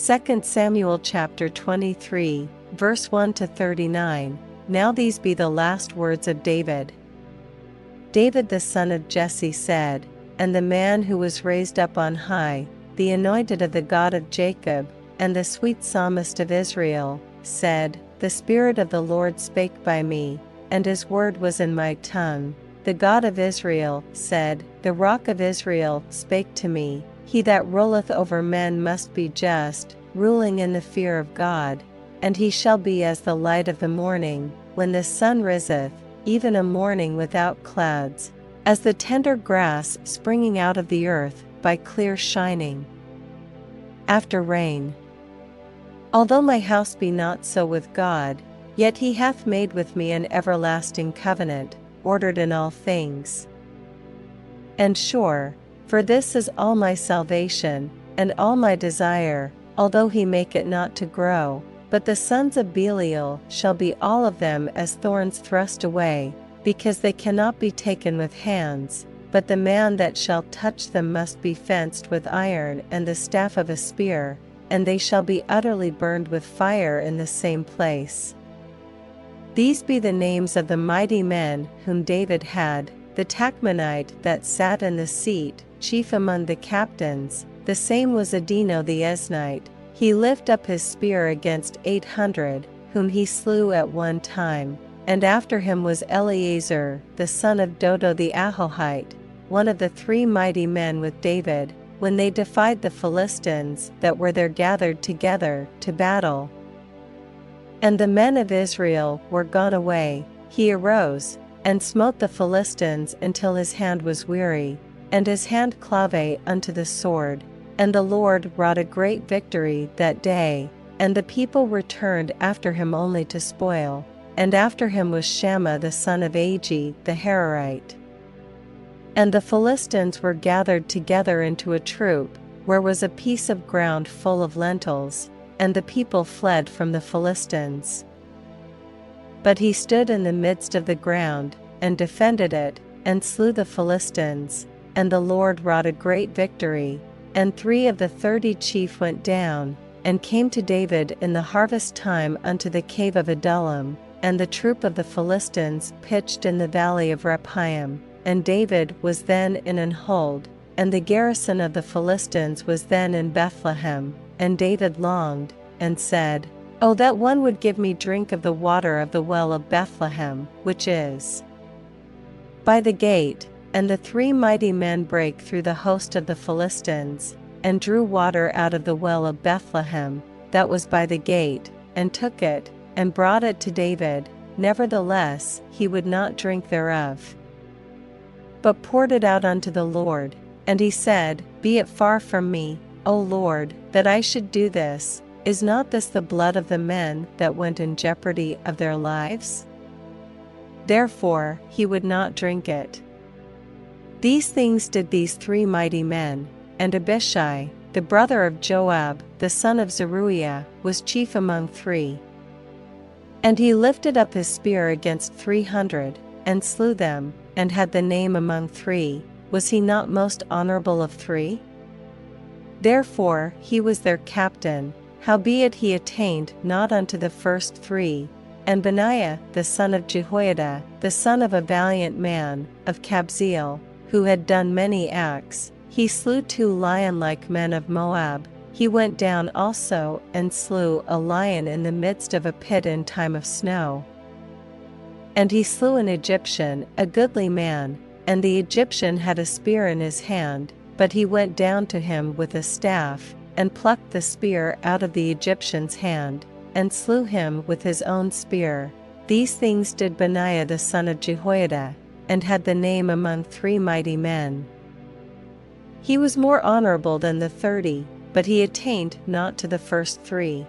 2 Samuel chapter 23, verse 1 to 39. Now these be the last words of David. David the son of Jesse said, and the man who was raised up on high, the anointed of the God of Jacob, and the sweet psalmist of Israel, said, The Spirit of the Lord spake by me, and his word was in my tongue. The God of Israel said, The Rock of Israel spake to me. He that ruleth over men must be just, ruling in the fear of God. And he shall be as the light of the morning, when the sun riseth, even a morning without clouds, as the tender grass springing out of the earth, by clear shining after rain. Although my house be not so with God, yet he hath made with me an everlasting covenant, ordered in all things. And sure, for this is all my salvation, and all my desire, although he make it not to grow. But the sons of Belial shall be all of them as thorns thrust away, because they cannot be taken with hands, but the man that shall touch them must be fenced with iron and the staff of a spear, and they shall be utterly burned with fire in the same place. These be the names of the mighty men whom David had: the Tachmonite that sat in the seat, chief among the captains, the same was Adino the Eznite. He lift up his spear against 800, whom he slew at one time. And after him was Eleazar, the son of Dodo the Ahohite, one of the 3 mighty men with David, when they defied the Philistines that were there gathered together to battle. And the men of Israel were gone away. He arose, and smote the Philistines until his hand was weary, and his hand clave unto the sword. And the Lord wrought a great victory that day, and the people returned after him only to spoil. And after him was Shammah the son of Agi the Hararite. And the Philistines were gathered together into a troop, where was a piece of ground full of lentils, and the people fled from the Philistines. But he stood in the midst of the ground, and defended it, and slew the Philistines, and the Lord wrought a great victory. And 3 of the 30 chief went down, and came to David in the harvest time unto the cave of Adullam, and the troop of the Philistines pitched in the valley of Rephaim. And David was then in an hold, and the garrison of the Philistines was then in Bethlehem. And David longed, and said, O that one would give me drink of the water of the well of Bethlehem, which is by the gate. And the 3 mighty men brake through the host of the Philistines, and drew water out of the well of Bethlehem, that was by the gate, and took it, and brought it to David. Nevertheless he would not drink thereof, but poured it out unto the Lord. And he said, Be it far from me, O Lord, that I should do this. Is not this the blood of the men that went in jeopardy of their lives? Therefore he would not drink it. These things did these 3 mighty men. And Abishai, the brother of Joab, the son of Zeruiah, was chief among 3. And he lifted up his spear against 300, and slew them, and had the name among 3. Was he not most honorable of 3? Therefore he was their captain. Howbeit he attained not unto the first 3. And Benaiah the son of Jehoiada, the son of a valiant man, of Kabzeel, who had done many acts, he slew 2 lion-like men of Moab. He went down also, and slew a lion in the midst of a pit in time of snow. And he slew an Egyptian, a goodly man, and the Egyptian had a spear in his hand, but he went down to him with a staff, and plucked the spear out of the Egyptian's hand, and slew him with his own spear. These things did Benaiah the son of Jehoiada, and had the name among 3 mighty men. He was more honorable than the 30, but he attained not to the first 3.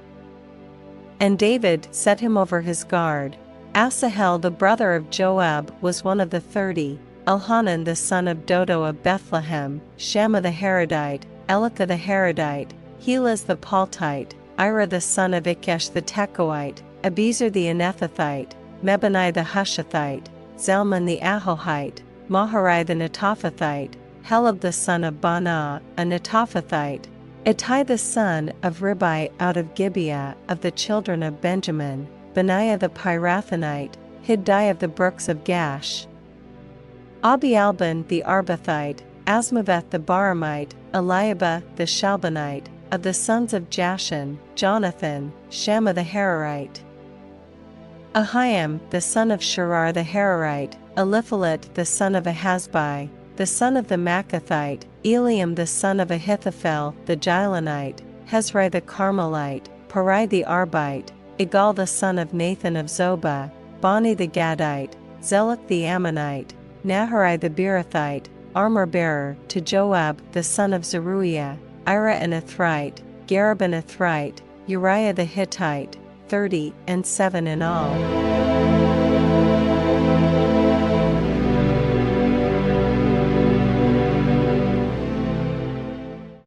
And David set him over his guard. Asahel the brother of Joab was one of the 30, Elhanan the son of Dodo of Bethlehem, Shammah the Haradite, Elika the Haradite, Helaz the Paltite, Ira the son of Ikesh the Tekoite, Abiezer the Anethathite, Mebani the Hushathite, Zalman the Ahohite, Maharai the Netophathite, Helab the son of Baanah, a Netophathite, Ittai the son of Ribai out of Gibeah of the children of Benjamin, Benaiah the Pirathonite, Hiddai of the brooks of Gash. Abialban the Arbathite, Asmaveth the Baramite, Eliabah the Shalbanite, of the sons of Jashan, Jonathan, Shammah the Hararite. Ahiam the son of Sharar the Hararite, Eliphalet the son of Ahasbai, the son of the Maacathite, Eliam the son of Ahithophel the Gilonite, Hezrai the Carmelite, Parai the Arbite, Igal the son of Nathan of Zobah, Bani the Gadite, Zelek the Ammonite, Naharai the Beerothite, armor-bearer to Joab the son of Zeruiah, Ira an Ithrite, Gareb an Ithrite, Uriah the Hittite, 37 in all.